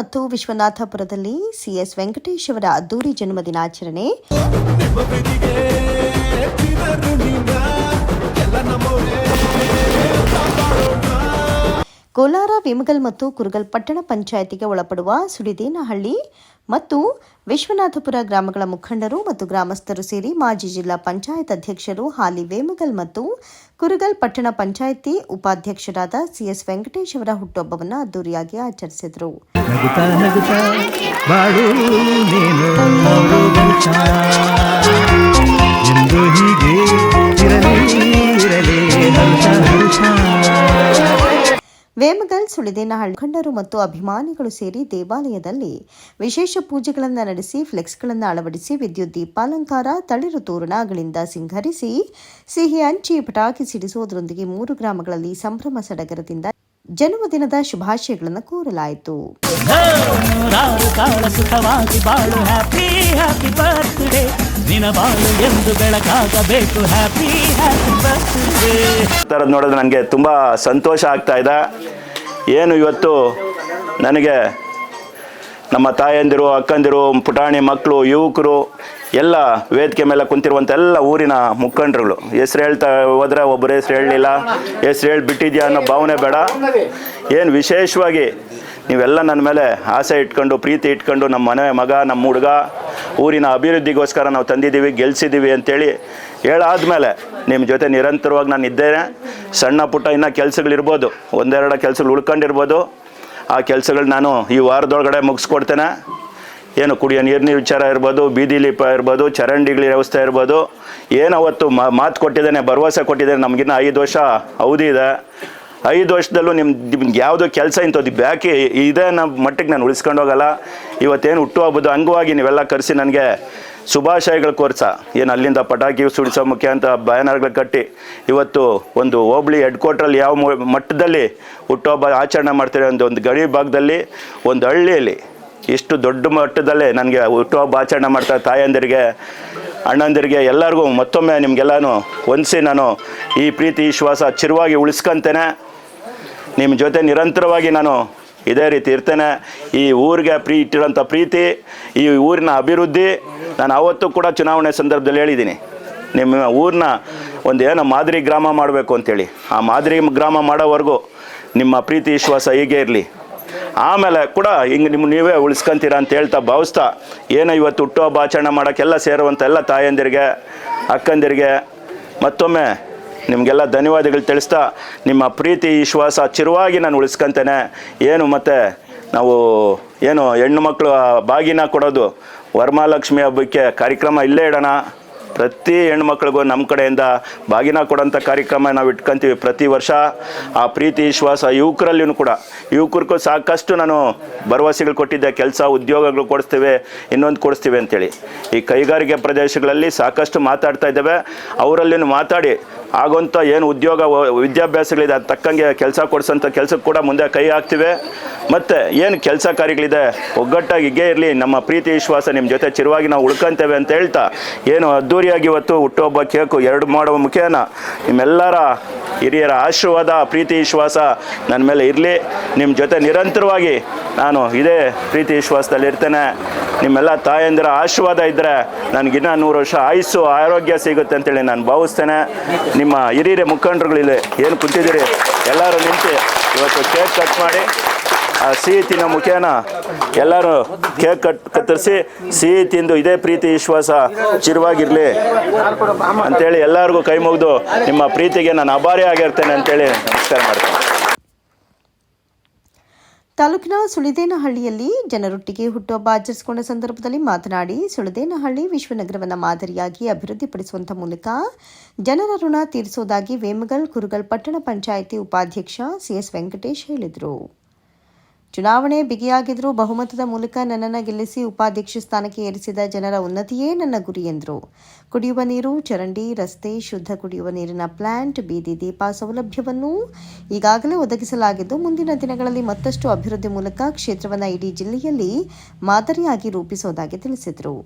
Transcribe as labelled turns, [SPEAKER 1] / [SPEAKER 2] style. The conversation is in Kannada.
[SPEAKER 1] ಮತ್ತು ವಿಶ್ವನಾಥಪುರದಲ್ಲಿ ಸಿಎಸ್ ವೆಂಕಟೇಶ್ ಅವರ ಅದ್ದೂರಿ ಜನ್ಮದಿನಾಚರಣೆ. ಕೋಲಾರ, ವೇಮಗಲ್ ಮತ್ತು ಕುರುಗಲ್ ಪಟ್ಟಣ ಪಂಚಾಯಿತಿಗೆ ಒಳಪಡುವ ಸುಳಿದೇನಹಳ್ಳಿ ಮತ್ತು ವಿಶ್ವನಾಥಪುರ ಗ್ರಾಮಗಳ ಮುಖಂಡರು ಮತ್ತು ಗ್ರಾಮಸ್ಥರು ಸೇರಿ ಮಾಜಿ ಜಿಲ್ಲಾ ಪಂಚಾಯತ್ ಅಧ್ಯಕ್ಷರು, ಹಾಲಿ ವೇಮಗಲ್ ಮತ್ತು ಕುರುಗಲ್ ಪಟ್ಟಣ ಪಂಚಾಯಿತಿ ಉಪಾಧ್ಯಕ್ಷರಾದ ಸಿಎಸ್ ವೆಂಕಟೇಶ್ ಅವರ ಹುಟ್ಟುಹಬ್ಬವನ್ನು ಅದ್ದೂರಿಯಾಗಿ ಆಚರಿಸಿದರು. ವೇಮಗಲ್, ಸುಳಿದೇನಹಳ್ಳಿ ಮುಖಂಡರು ಮತ್ತು ಅಭಿಮಾನಿಗಳು ಸೇರಿ ದೇವಾಲಯದಲ್ಲಿ ವಿಶೇಷ ಪೂಜೆಗಳನ್ನು ನಡೆಸಿ ಫ್ಲೆಕ್ಸ್ಗಳನ್ನು ಅಳವಡಿಸಿ ವಿದ್ಯುತ್ ದೀಪಾಲಂಕಾರ, ತಳಿರು ತೋರಣಗಳಿಂದ ಸಿಂಗರಿಸಿ ಸಿಹಿ ಹಂಚಿ ಪಟಾಕಿ ಸಿಡಿಸುವುದರೊಂದಿಗೆ 3 ಗ್ರಾಮಗಳಲ್ಲಿ ಸಂಭ್ರಮ ಸಡಗರದಿಂದ ಜನ್ಮದಿನದ ಶುಭಾಶಯಗಳನ್ನು ಕೋರಲಾಯಿತು.
[SPEAKER 2] ನೋಡಿದ್ರೆ ನನಗೆ ತುಂಬ ಸಂತೋಷ ಆಗ್ತಾ ಇದೆ. ಏನು ಇವತ್ತು ನನಗೆ ನಮ್ಮ ತಾಯಂದಿರು, ಅಕ್ಕಂದಿರು, ಪುಟಾಣಿ ಮಕ್ಕಳು, ಯುವಕರು ಎಲ್ಲ ವೇದಿಕೆ ಮೇಲೆ ಕುಂತಿರುವಂಥ ಎಲ್ಲ ಊರಿನ ಮುಖಂಡರುಗಳು ಹೆಸ್ರು ಹೇಳ್ತಾ ಹೋದರೆ ಒಬ್ಬರು ಹೆಸ್ರು ಹೇಳಲಿಲ್ಲ, ಹೆಸ್ರು ಹೇಳಿ ಬಿಟ್ಟಿದ್ಯಾ ಅನ್ನೋ ಭಾವನೆ ಬೇಡ. ಏನು ವಿಶೇಷವಾಗಿ ನೀವೆಲ್ಲ ನನ್ನ ಮೇಲೆ ಆಸೆ ಇಟ್ಕೊಂಡು, ಪ್ರೀತಿ ಇಟ್ಕೊಂಡು, ನಮ್ಮ ಮನೆ ಮಗ, ನಮ್ಮ ಹುಡುಗ ಊರಿನ ಅಭಿವೃದ್ಧಿಗೋಸ್ಕರ ನಾವು ತಂದಿದ್ದೀವಿ, ಗೆಲ್ಸಿದ್ದೀವಿ ಅಂತೇಳಿ ಹೇಳಾದ್ಮೇಲೆ ನಿಮ್ಮ ಜೊತೆ ನಿರಂತರವಾಗಿ ನಾನು ಇದ್ದೇನೆ. ಸಣ್ಣ ಪುಟ್ಟ ಇನ್ನೂ ಕೆಲಸಗಳಿರ್ಬೋದು, 1-2 ಕೆಲಸಗಳು ಉಳ್ಕೊಂಡಿರ್ಬೋದು. ಆ ಕೆಲಸಗಳು ನಾನು ಈ ವಾರದೊಳಗಡೆ ಮುಗಿಸ್ಕೊಡ್ತೇನೆ. ಏನು ಕುಡಿಯೋ ನೀರಿನ ವಿಚಾರ ಇರ್ಬೋದು, ಬೀದಿ ದೀಪ ಇರ್ಬೋದು, ಚರಂಡಿಗಳ ವ್ಯವಸ್ಥೆ ಇರ್ಬೋದು, ಏನು ಅವತ್ತು ಮಾತು ಕೊಟ್ಟಿದ್ದೇನೆ, ಭರವಸೆ ಕೊಟ್ಟಿದ್ದೇನೆ. ನಮಗಿನ್ನ 5 ವರ್ಷ ಅವಧಿ ಇದೆ. 5 ವರ್ಷದಲ್ಲೂ ನಿಮ್ಗೆ ಯಾವುದೋ ಕೆಲಸ ಇಂಥದ್ದು ಬಾಕಿ ಇದೆ ಅನ್ನೋ ಮಟ್ಟಿಗೆ ನಾನು ಉಳಿಸ್ಕೊಂಡು ಹೋಗಲ್ಲ. ಇವತ್ತೇನು ಹುಟ್ಟುಹಬ್ಬದ ಅಂಗವಾಗಿ ನೀವೆಲ್ಲ ಕರೆಸಿ ನನಗೆ ಶುಭಾಶಯಗಳು ಕೋರ್ಸ, ಏನು ಅಲ್ಲಿಂದ ಪಟಾಕಿ ಸುಡಿಸೋ ಮುಖ್ಯ ಅಂತ ಬ್ಯಾನರ್ಗಳು ಕಟ್ಟಿ ಇವತ್ತು ಒಂದು ಹೋಬಳಿ ಹೆಡ್ ಕ್ವಾರ್ಟ್ರಲ್ಲಿ ಯಾವ ಮಟ್ಟದಲ್ಲಿ ಹುಟ್ಟುಹಬ್ಬ ಆಚರಣೆ ಮಾಡ್ತಾರೆ, ಒಂದು ಗಡಿ ಭಾಗದಲ್ಲಿ, ಒಂದು ಹಳ್ಳಿಯಲ್ಲಿ ಇಷ್ಟು ದೊಡ್ಡ ಮಟ್ಟದಲ್ಲೇ ನನಗೆ ಹುಟ್ಟುಹಬ್ಬ ಆಚರಣೆ ಮಾಡ್ತಾರೆ. ತಾಯಂದಿರಿಗೆ, ಅಣ್ಣಂದಿರಿಗೆ ಎಲ್ಲರಿಗೂ ಮತ್ತೊಮ್ಮೆ ನಿಮಗೆಲ್ಲನೂ ಹೊಂದಿಸಿ ನಾನು ಈ ಪ್ರೀತಿ ವಿಶ್ವಾಸ ಚಿರವಾಗಿ ಉಳಿಸ್ಕೊಂತೇನೆ. ನಿಮ್ಮ ಜೊತೆ ನಿರಂತರವಾಗಿ ನಾನು ಇದೇ ರೀತಿ ಇರ್ತೇನೆ. ಈ ಊರಿಗೆ ಇಟ್ಟಿರೋಂಥ ಪ್ರೀತಿ, ಈ ಊರಿನ ಅಭಿವೃದ್ಧಿ ನಾನು ಆವತ್ತೂ ಕೂಡ ಚುನಾವಣೆ ಸಂದರ್ಭದಲ್ಲಿ ಹೇಳಿದ್ದೀನಿ, ನಿಮ್ಮ ಊರನ್ನ ಒಂದು ಏನೋ ಮಾದರಿ ಗ್ರಾಮ ಮಾಡಬೇಕು ಅಂತೇಳಿ. ಆ ಮಾದರಿ ಗ್ರಾಮ ಮಾಡೋವರೆಗೂ ನಿಮ್ಮ ಪ್ರೀತಿ ವಿಶ್ವಾಸ ಹೀಗೆ ಇರಲಿ. ಆಮೇಲೆ ಕೂಡ ಹಿಂಗೆ ನೀವೇ ಉಳಿಸ್ಕೊಂತೀರ ಅಂತ ಹೇಳ್ತಾ ಭಾವಿಸ್ತಾ, ಏನೋ ಇವತ್ತು ಹುಟ್ಟುಹಬ್ಬ ಆಚರಣೆ ಮಾಡೋಕ್ಕೆಲ್ಲ ಸೇರುವಂಥ ಎಲ್ಲ ತಾಯಂದಿರಿಗೆ, ಅಕ್ಕಂದಿರಿಗೆ ಮತ್ತೊಮ್ಮೆ ನಿಮಗೆಲ್ಲ ಧನ್ಯವಾದಗಳು ತಿಳಿಸ್ತಾ, ನಿಮ್ಮ ಪ್ರೀತಿ ವಿಶ್ವಾಸ ಚಿರವಾಗಿ ನಾನು ಉಳಿಸ್ಕೊಂತೇನೆ. ಏನು ಮತ್ತು ನಾವು ಏನು ಹೆಣ್ಣು ಮಕ್ಕಳು ಬಾಗಿನ ಕೊಡೋದು, ವರಮಹಾಲಕ್ಷ್ಮಿ ಹಬ್ಬಕ್ಕೆ ಕಾರ್ಯಕ್ರಮ ಇಲ್ಲೇ ಇಡೋಣ. ಪ್ರತಿ ಹೆಣ್ಮಕ್ಳಿಗೂ ನಮ್ಮ ಕಡೆಯಿಂದ ಬಾಗಿನ ಕೊಡೋಂಥ ಕಾರ್ಯಕ್ರಮ ನಾವು ಇಟ್ಕೊತೀವಿ ಪ್ರತಿ ವರ್ಷ. ಆ ಪ್ರೀತಿ ವಿಶ್ವಾಸ ಯುವಕರಲ್ಲಿಯೂ ಕೂಡ, ಯುವಕರಿಗೂ ಸಾಕಷ್ಟು ನಾನು ಭರವಸೆಗಳು ಕೊಟ್ಟಿದ್ದೆ, ಕೆಲಸ ಉದ್ಯೋಗಗಳು ಕೊಡಿಸ್ತೀವಿ, ಇನ್ನೊಂದು ಕೊಡಿಸ್ತೀವಿ ಅಂತೇಳಿ. ಈ ಕೈಗಾರಿಕೆ ಪ್ರದೇಶಗಳಲ್ಲಿ ಸಾಕಷ್ಟು ಮಾತಾಡ್ತಾ ಇದ್ದೇವೆ. ಅವರಲ್ಲಿಯೂ ಮಾತಾಡಿ ಆಗೋಂಥ ಏನು ಉದ್ಯೋಗ ವಿದ್ಯಾಭ್ಯಾಸಗಳಿದೆ ಅದು ತಕ್ಕಂಗೆ ಕೆಲಸ ಕೊಡಿಸೋಂಥ ಕೆಲಸಕ್ಕೆ ಕೂಡ ಮುಂದೆ ಕೈ ಹಾಕ್ತೀವಿ. ಮತ್ತು ಏನು ಕೆಲಸ ಕಾರ್ಯಗಳಿದೆ ಒಗ್ಗಟ್ಟಾಗಿ ಹೀಗೆ ಇರಲಿ. ನಮ್ಮ ಪ್ರೀತಿ ವಿಶ್ವಾಸ ನಿಮ್ಮ ಜೊತೆ ಚಿರವಾಗಿ ನಾವು ಉಳ್ಕೊತೇವೆ ಅಂತ ಹೇಳ್ತಾ, ಏನು ಅದ್ದೂರಿಯಾಗಿ ಇವತ್ತು ಹುಟ್ಟುಹಬ್ಬ ಕೇಕು 2 ಮಾಡುವ ಮುಖೇನ ನಿಮ್ಮೆಲ್ಲರ ಹಿರಿಯರ ಆಶೀರ್ವಾದ, ಪ್ರೀತಿ ವಿಶ್ವಾಸ ನನ್ನ ಮೇಲೆ ಇರಲಿ. ನಿಮ್ಮ ಜೊತೆ ನಿರಂತರವಾಗಿ ನಾನು ಇದೇ ಪ್ರೀತಿ ವಿಶ್ವಾಸದಲ್ಲಿ ಇರ್ತೇನೆ. ನಿಮ್ಮೆಲ್ಲ ತಾಯಂದಿರ ಆಶೀರ್ವಾದ ಇದ್ದರೆ ನನಗಿನ್ನ 100 ವರ್ಷ ಆಯುಸ್ಸು, ಆರೋಗ್ಯ ಸಿಗುತ್ತೆ ಅಂತೇಳಿ ನಾನು ಭಾವಿಸ್ತೇನೆ. ನಿಮ್ಮ ಹಿರಿಯರ ಮುಖಂಡರುಗಳಿದೆ ಏನು ಕೂತಿದ್ದೀರಿ, ಎಲ್ಲರೂ ನಿಂತು ಇವತ್ತು ಕೇಕ್ ಕಟ್ ಮಾಡಿ ಆ ಸಿಹಿ ತಿನ್ನೋ ಮುಖೇನ ಎಲ್ಲರೂ ಕೇಕ್ ಕತ್ತರಿಸಿ ಸಿಹಿ ತಿಂದು ಇದೇ ಪ್ರೀತಿ ವಿಶ್ವಾಸ ಚಿರವಾಗಿರಲಿ ಅಂತೇಳಿ ಎಲ್ಲರಿಗೂ ಕೈ ಮುಗಿದು ನಿಮ್ಮ ಪ್ರೀತಿಗೆ ನಾನು ಆಭಾರಿ ಆಗಿರ್ತೇನೆ ಅಂತೇಳಿ ನಮಸ್ಕಾರ ಮಾಡ್ತೇನೆ.
[SPEAKER 1] ತಾಲೂಕಿನ ಸುಳಿದೇನಹಳ್ಳಿಯಲ್ಲಿ ಜನರೊಟ್ಟಿಗೆ ಹುಟ್ಟುಹಬ್ಬ ಆಚರಿಸಿಕೊಂಡ ಸಂದರ್ಭದಲ್ಲಿ ಮಾತನಾಡಿ, ಸುಳಿದೇನಹಳ್ಳಿ ವಿಶ್ವನಗರವನ್ನು ಮಾದರಿಯಾಗಿ ಅಭಿವೃದ್ಧಿಪಡಿಸುವಂಥ ಮೂಲಕ ಜನರ ಋಣ ತೀರಿಸುವುದಾಗಿ ವೇಮಗಲ್, ಕುರುಗಲ್ ಪಟ್ಟಣ ಪಂಚಾಯಿತಿ ಉಪಾಧ್ಯಕ್ಷ ಸಿಎಸ್ ವೆಂಕಟೇಶ್ ಹೇಳಿದರು. ಚುನಾವಣೆ ಬಿಗಿಯಾಗಿದ್ದರೂ ಬಹುಮತದ ಮೂಲಕ ನನ್ನನ್ನು ಗೆಲ್ಲಿಸಿ ಉಪಾಧ್ಯಕ್ಷ ಸ್ಥಾನಕ್ಕೆ ಏರಿಸಿದ ಜನರ ಉನ್ನತಿಯೇ ನನ್ನ ಗುರಿ ಎಂದರು. ಕುಡಿಯುವ ನೀರು, ಚರಂಡಿ, ರಸ್ತೆ, ಶುದ್ಧ ಕುಡಿಯುವ ನೀರಿನ ಪ್ಲಾಂಟ್, ಬೀದಿ ದೀಪ ಸೌಲಭ್ಯವನ್ನು ಈಗಾಗಲೇ ಒದಗಿಸಲಾಗಿದ್ದು ಮುಂದಿನ ದಿನಗಳಲ್ಲಿ ಮತ್ತಷ್ಟು ಅಭಿವೃದ್ಧಿ ಮೂಲಕ ಕ್ಷೇತ್ರವನ್ನು ಇಡೀ ಜಿಲ್ಲೆಯಲ್ಲಿ ಮಾದರಿಯಾಗಿ ರೂಪಿಸುವುದಾಗಿ ತಿಳಿಸಿದರು.